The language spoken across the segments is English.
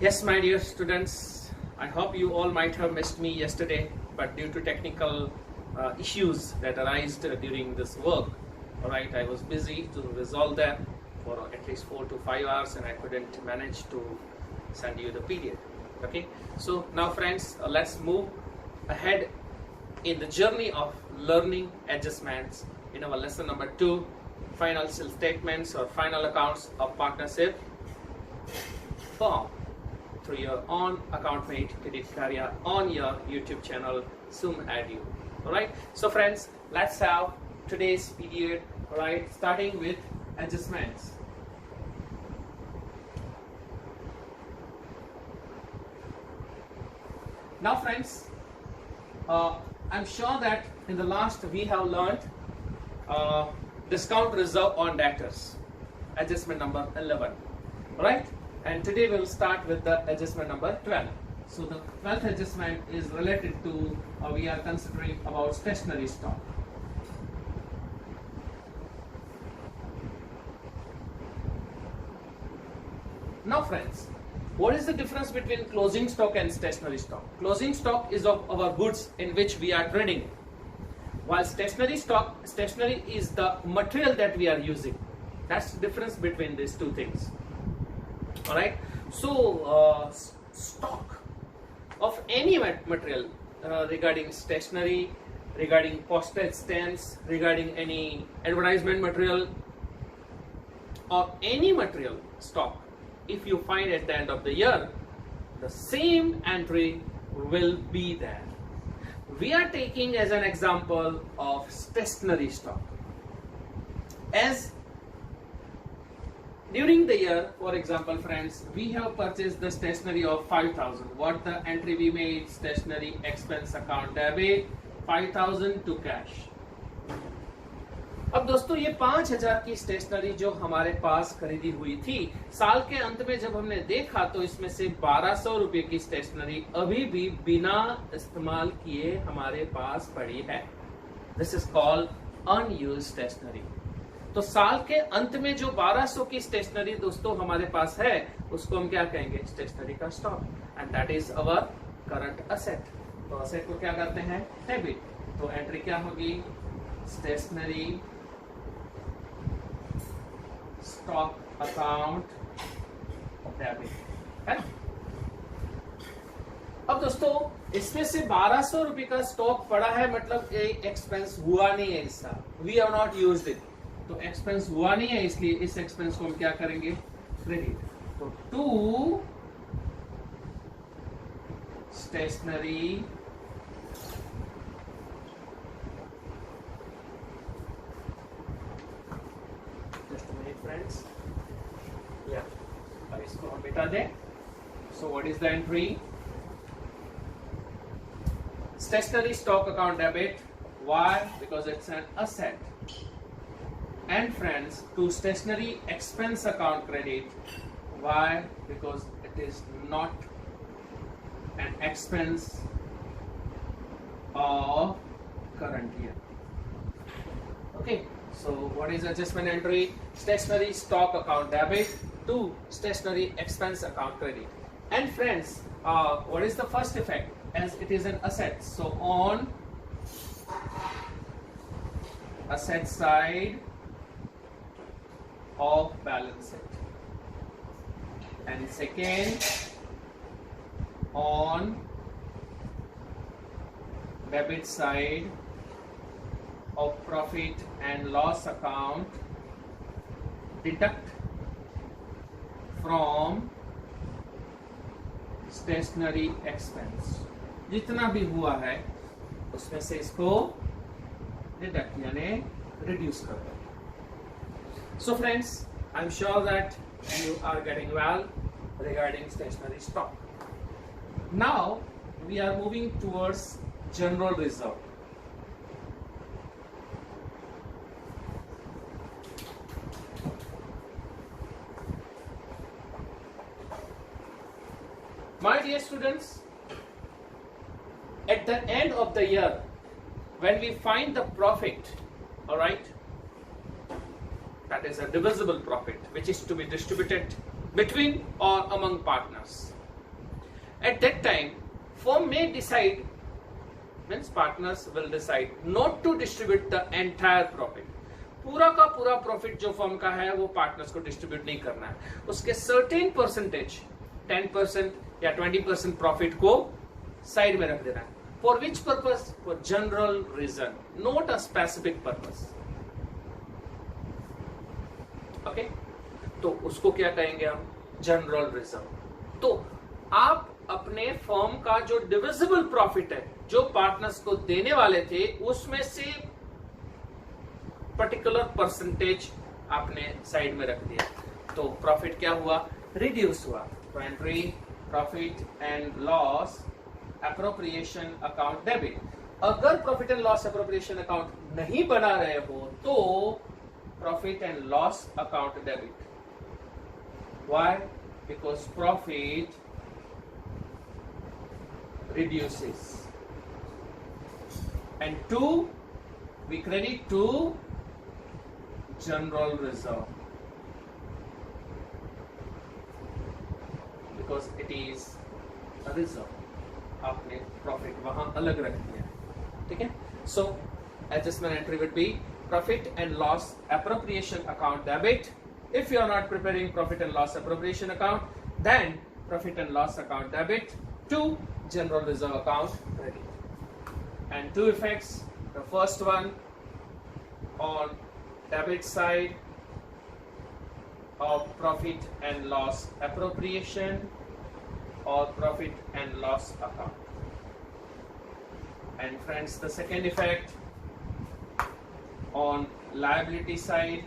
Yes, my dear students, I hope you all might have missed me yesterday, but due to technical issues that arose during this work, all right, I was busy to resolve them for at least 4 to 5 hours, and I couldn't manage to send you the PDF. Okay, so now friends, let's move ahead in the journey of learning adjustments in our lesson number 2, financial statements or final accounts of partnership firm, through your own AccountMate Credit Karya on your YouTube channel Zoom Edu. Alright, so friends, let's have today's period, alright, starting with adjustments. Now friends, I'm sure that in the last we have learned discount reserve on debtors, adjustment number 11, right? And today we'll start with the adjustment number 12. So the 12th adjustment is related to, we are considering about stationery stock. Now friends, what is the difference between closing stock and stationery stock? Closing stock is of our goods in which we are trading, while stationery is the material that we are using. That's the difference between these two things. Alright, so stock of any material regarding stationery, regarding postage stamps, regarding any advertisement material, or any material stock, if you find at the end of the year, the same entry will be there. We are taking as an example of stationery stock. As during the year, for example, friends, we have purchased the stationery of 5,000. What the entry we made? Stationery expense account debit 5,000 to cash. अब दोस्तों ये 5,000 की stationery जो हमारे पास खरीदी हुई थी, साल के अंत में जब हमने देखा तो इसमें से 1,200 रुपए की स्टेशनरी अभी भी बिना इस्तेमाल किए हमारे पास पड़ी है. This is called unused stationery. तो साल के अंत में जो 1,200 की स्टेशनरी दोस्तों हमारे पास है, उसको हम क्या कहेंगे? स्टेशनरी का stock, and that is our current asset. तो असेट को क्या करते हैं? डेबिट. तो एंट्री क्या होगी? स्टेशनरी स्टॉक अकाउंट डेबिट है. अब दोस्तों इसमें से 1,200 रुपए का स्टॉक पड़ा है, मतलब एक एक्सपेंस हुआ नहीं है इसका. We have not used it. तो एक्सपेंस हुआ नहीं है, इसलिए इस एक्सपेंस को हम क्या करेंगे? क्रेडिट. तो टू स्टेशनरी फ्रेंड्स, या अब इसको हम मिटा दें. So what is the entry? Stationery stock account debit. Why? Because it's an asset. And friends, to stationery expense account credit. Why? Because it is not an expense of current year. Okay, so what is adjustment entry? Stationery stock account debit to stationery expense account credit. And friends, what is the first effect? As it is an asset, so on asset side of balance sheet, and second on debit side of profit and loss account, deduct from stationery expense. जितना भी हुआ है उसमें से इसको deduct यानी reduce कर दो. So friends, I'm sure that you are getting well regarding stationery stock. Now we are moving towards general reserve. My dear students, at the end of the year, when we find the profit, all right, that is a divisible profit which is to be distributed between or among partners. At that time, firm may decide, means partners will decide not to distribute the entire profit. पूरा का पूरा profit जो firm का है वो partners को distribute नहीं करना है, उसके सर्टेन परसेंटेज 10% या 20% प्रॉफिट को साइड में रख देना है. For which purpose? For general reason, not a specific purpose. Okay, तो उसको क्या कहेंगे हम? General reserve. तो आप अपने फर्म का जो डिविजिबल प्रॉफिट है, जो पार्टनर्स को देने वाले थे, उसमें से पर्टिकुलर परसेंटेज आपने साइड में रख दिया. तो प्रॉफिट क्या हुआ? रिड्यूस हुआ. तो entry profit and loss appropriation account debit. अगर profit and loss appropriation account नहीं बना रहे हो तो profit and loss account debit. Why? Because profit reduces, and 2 we credit to general reserve because it is a reserve. आपने profit वहां अलग रख दिया. ठीक है. So adjustment entry would be profit and loss appropriation account debit. If you are not preparing profit and loss appropriation account, then profit and loss account debit to general reserve account credit. And two effects. The first one on debit side of profit and loss appropriation or profit and loss account. And friends, the second effect on liability side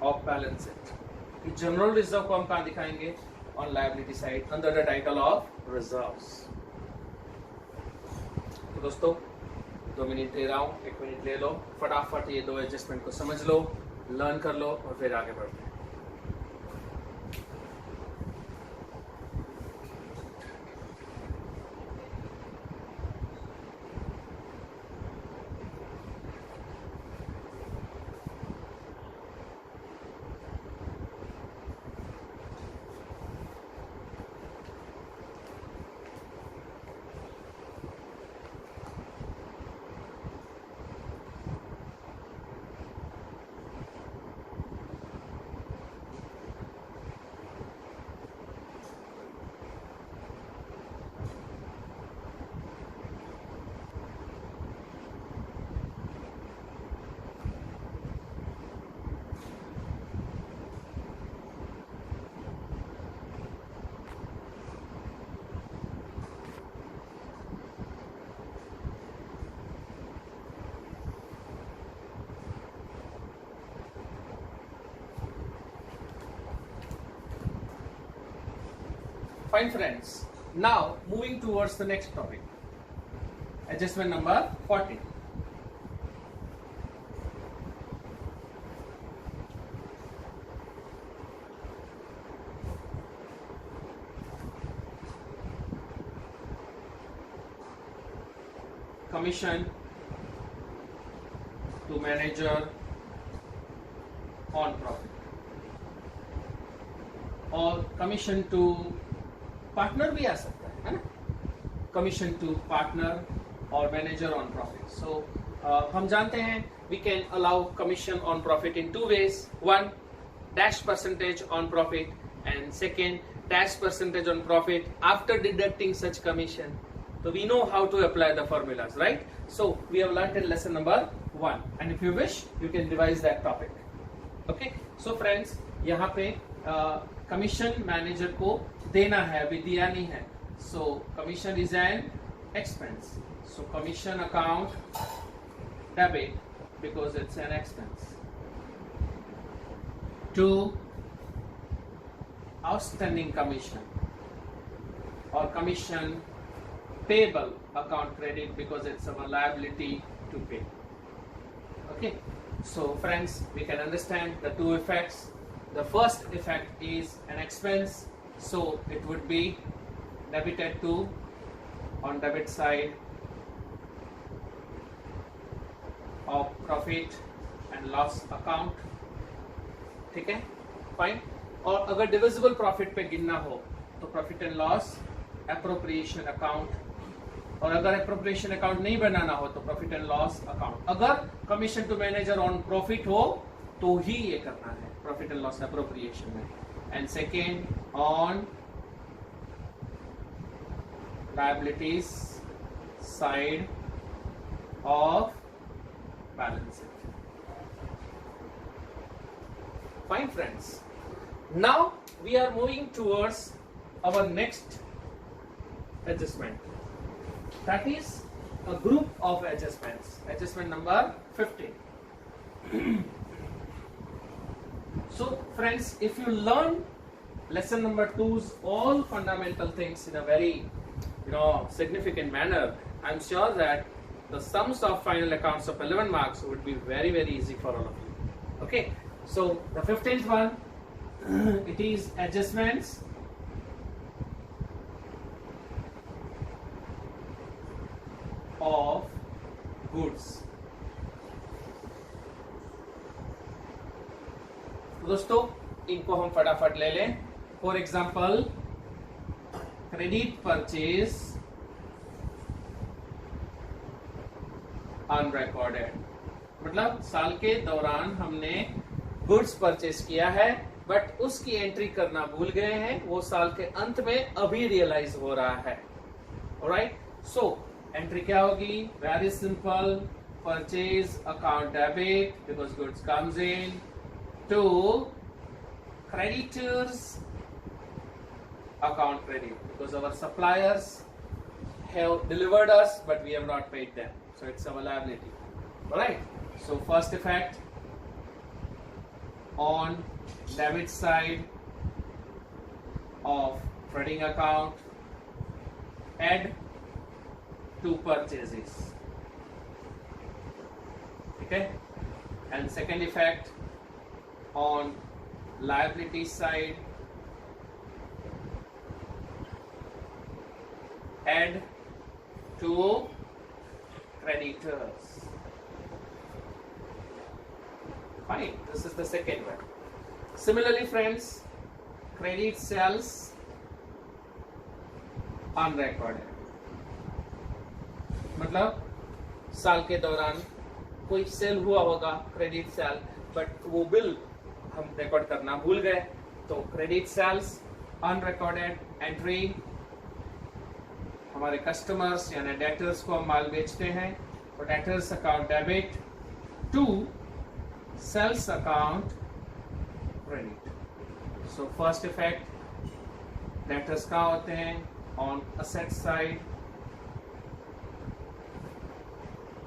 of balance sheet. General reserve को हम कहाँ दिखाएंगे? On liability side under the title of reserves. तो दोस्तों 2 minute दे रहा हूँ, 1 minute ले लो, फटाफट ये 2 एडजस्टमेंट को समझ लो, लर्न कर लो और फिर आगे बढ़ते हैं. Fine friends, now moving towards the next topic, adjustment number 40. Commission to manager on profit और commission to पार्टनर भी आ सकता है ना. कमीशन टू पार्टनर और मैनेजर ऑन प्रॉफिट. सो हम जानते हैं we can allow commission on profit in 2 ways. 1 dash percentage on profit and second dash percentage on profit after deducting such commission. So we know how to apply the formulas, right? So we have learned in lesson number 1 and if you wish you can revise that topic. Okay, so friends यहाँ पे commission manager को देना है, अभी दिया नहीं है. So commission is an expense. So commission account debit because it's an expense to outstanding commission और commission payable account credit because it's our liability to pay. Okay, so friends, we can understand the 2 effects. The first effect is an expense, so it would be debited to on debit side of profit and loss account ठीक है, fine. और अगर divisible profit पे गिनना हो तो profit and loss, appropriation account, और अगर एप्रोप्रिएशन अकाउंट नहीं बनाना हो तो प्रॉफिट एंड लॉस अकाउंट। अगर commission to manager on profit हो तो ही ये करना है प्रॉफिट एंड लॉस एप्रोप्रिएशन में। And second on liabilities side of balance sheet. Fine friends, now we are moving towards our next adjustment, that is a group of adjustments, adjustment number 15. So friends, if you learn lesson number 2's all fundamental things in a very significant manner, I'm sure that the sums of final accounts of 11 marks would be very easy for all of you. Okay, so the 15th one, it is adjustments of goods. दोस्तों इनको हम फटाफट ले लें। For example, credit purchase unrecorded, मतलब साल के दौरान हमने गुड्स परचेज किया है बट उसकी एंट्री करना भूल गए हैं, वो साल के अंत में अभी रियलाइज हो रहा है। ऑलराइट, सो एंट्री क्या होगी? Very simple, purchase account debit because goods comes in to creditors account credit because our suppliers have delivered us but we have not paid them, so it's our liability. All right, so first effect on debit side of trading account, add to purchases. Okay, and second effect on liability side, add to creditors. Fine, this is the second one. Similarly friends, credit sales unrecorded, मतलब साल के दौरान कोई sale हुआ होगा credit sale, but वो bill हम record करना भूल गए, तो क्रेडिट सेल्स अनरिकॉर्डेड एंट्री, हमारे कस्टमर्स यानी डेटर्स को हम माल बेचते हैं, तो debtors account debit to sales account credit. So first effect, debtors कहाँ होते हैं? On asset side,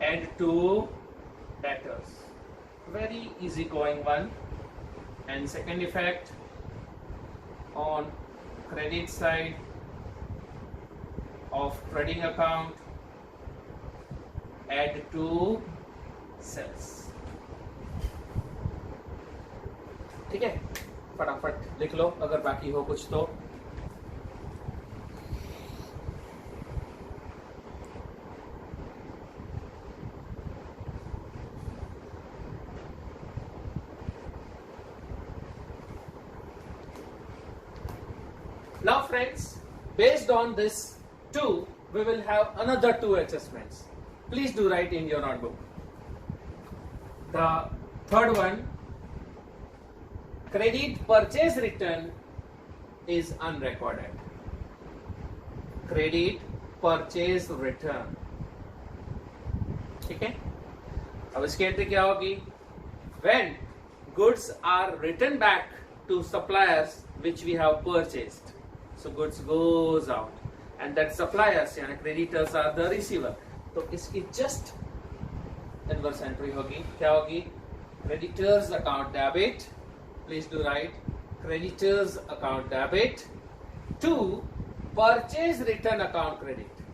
add to debtors, very easy going one. And second effect on credit side of trading account, add to sales. ठीक है, फटाफट लिख लो अगर बाकी हो कुछ तो। Now friends, based on this 2, we will have another 2 adjustments. Please do write in your notebook. The third one, credit purchase return is unrecorded. Credit purchase return. ठीक है, अब इसकी एंट्री क्या होगी? When goods are returned back to suppliers which we have purchased. So goods goes out and that suppliers यानी creditors are the receiver, तो इसकी just inverse entry होगी। क्या होगी? Creditors account debit, please do write creditors account debit to purchase return account credit.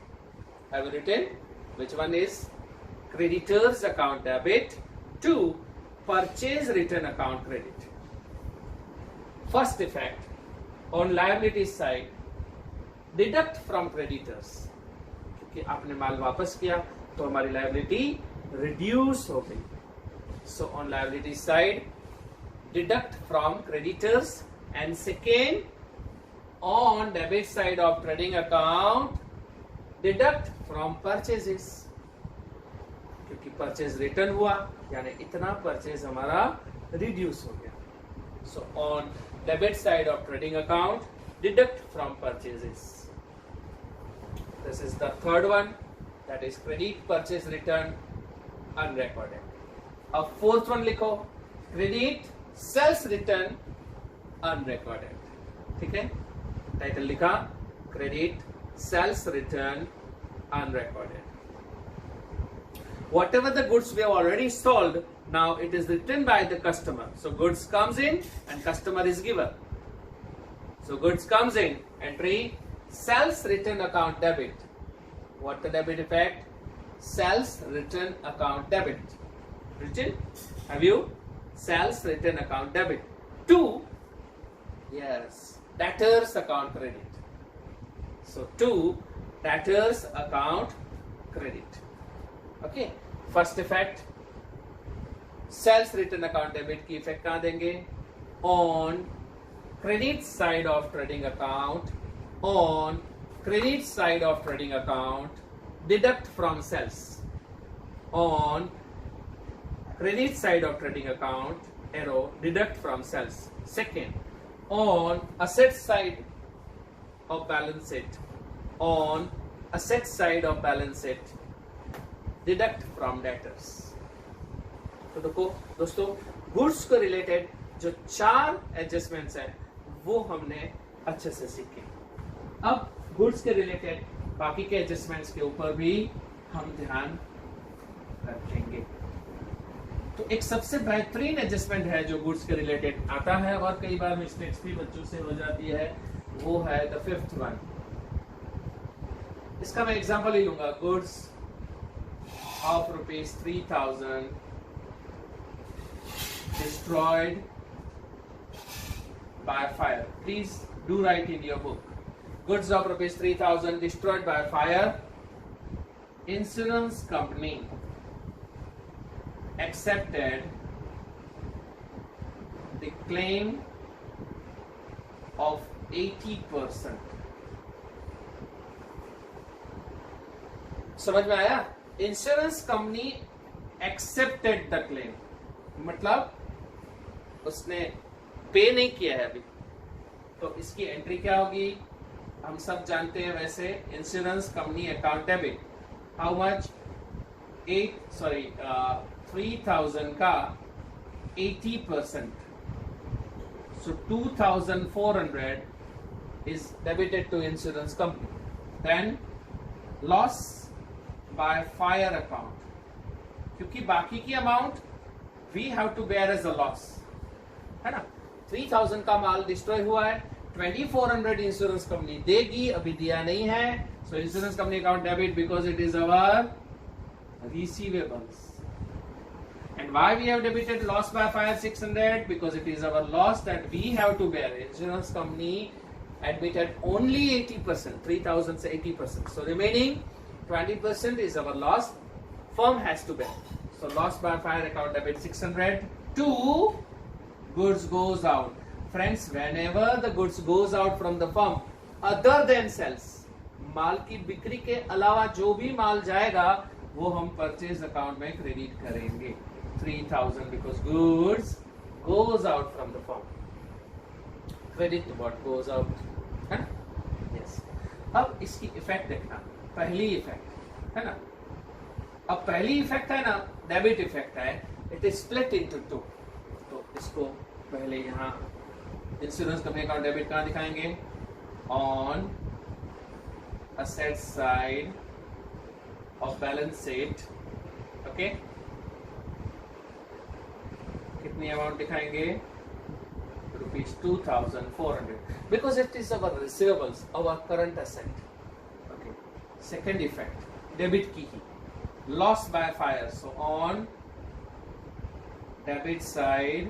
I have written which one is creditors account debit to purchase return account credit. First effect on liability side, deduct from creditors, क्योंकि आपने माल वापस किया तो हमारी liability reduce हो गई। So on liability side deduct from creditors, and second, on debit side of trading account, deduct from purchases. क्योंकि purchase return हुआ यानी इतना परचेज हमारा रिड्यूस हो गया. So on debit side of trading account, deduct from purchases. This is the third one, that is credit purchase return unrecorded. अब fourth one लिखो, credit sales return unrecorded. ठीक है, टाइटल लिखा credit sales return unrecorded. Whatever the goods we have already sold, now it is written by the customer. So goods comes in and customer is given. So goods comes in, entry sales return account debit. What the debit effect? Sales return account debit. Written? Have you? Sales return account debit. 2, yes, debtors account credit. So 2, debtors account credit. Okay, first effect, sales return account debit की effect कहाँ देंगे? On credit side of trading account, on credit side of trading account, deduct from sales. On credit side of trading account, arrow, deduct from sales. Second, on asset side of balance sheet, on asset side of balance sheet, deduct from debtors. तो देखो दोस्तों, goods को related जो 4 adjustments हैं वो हमने अच्छे से सीखे. अब गुड्स के रिलेटेड बाकी के एडजस्टमेंट्स के ऊपर भी हम ध्यान रखेंगे. तो एक सबसे बेहतरीन एडजस्टमेंट है जो गुड्स के रिलेटेड आता है और कई बार मिस्टेक्स भी बच्चों से हो जाती है, वो है द फिफ्थ वन. इसका मैं एग्जांपल ही लूंगा. Goods of ₹3,000 destroyed by fire. Please do write in your book. Goods of ₹3,000 destroyed by fire. Insurance company accepted the claim of 80%. समझ में आया? Insurance company accepted the claim, मतलब उसने पे नहीं किया है अभी. तो इसकी एंट्री क्या होगी? हम सब जानते हैं वैसे, insurance company account debit. How much? 3,000 का 80%. So 2,400 is debited to insurance company. Then loss by fire account, क्योंकि बाकी की amount we have to bear as a loss, है ना. 3,000 का माल डिस्ट्रॉय हुआ है, 2,400 इंश्योरेंस कंपनी देगी, अभी दिया नहीं है. सो insurance company account debit because it is our receivables. And why we have debited loss by fire 600? Because it is our loss that we have to bear. Insurance company admitted only 80%, 3,000 से 80%. So remaining 20% is our loss. Firm has to bear. So loss by fire account debit 600. 2, goods goes out. Friends, whenever the goods goes out from the firm, other than sales, माल की बिक्री के अलावा जो भी माल जाएगा वो हम परचेज अकाउंट में क्रेडिट करेंगे. 3,000 because goods goes out from the firm. Credit what goes out, है ना? Yes. अब इसकी इफेक्ट देखना. पहली इफेक्ट है ना. अब पहली इफेक्ट है ना, डेबिट इफेक्ट है. It is split into 2. तो इसको पहले यहाँ इंश्योरेंस कंपनी अकाउंट डेबिट कहाँ दिखाएंगे? On asset side of balance sheet. Okay, कितनी अमाउंट दिखाएंगे? ₹2,400 because it is our receivables, our current asset. Okay. Second effect, debit की ही, loss by fire. So on debit side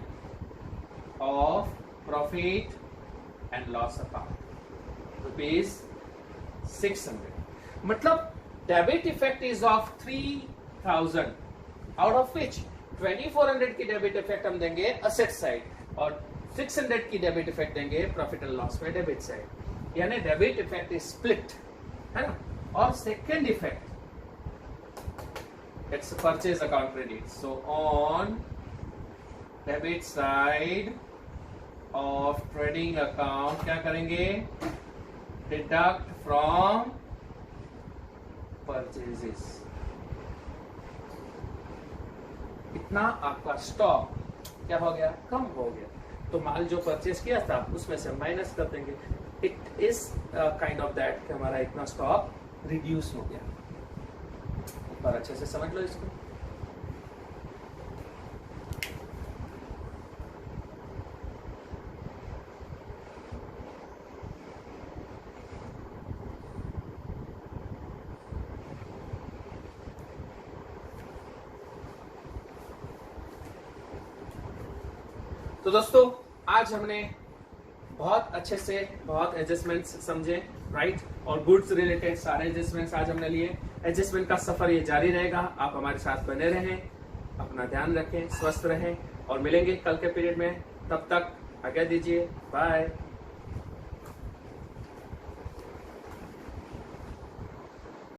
of profit and loss account, ₹600. मतलब debit effect is of 3,000, out of which 2,400 की debit effect हम देंगे asset side और 600 की debit effect देंगे profit and loss में debit side, यानी डेबिट इफेक्ट इज स्प्लिट, है ना। और second effect it's purchase account credit, so on debit side of trading account क्या करेंगे, डिडक्ट फ्रॉम परचेजेस। इतना आपका स्टॉक क्या हो गया, कम हो गया, तो माल जो परचेज किया था उसमें से माइनस कर देंगे। It is kind of that कि हमारा इतना स्टॉक रिड्यूस हो गया। एक बार अच्छे से समझ लो इसको। तो दोस्तों आज हमने बहुत अच्छे से बहुत एडजस्टमेंट्स समझे, राइट, और गुड्स रिलेटेड सारे एडजस्टमेंट्स आज हमने लिए। एडजस्टमेंट का सफर ये जारी रहेगा, आप हमारे साथ बने रहें, अपना ध्यान रखें, स्वस्थ रहें और मिलेंगे कल के पीरियड में। तब तक आज्ञा दीजिए, बाय।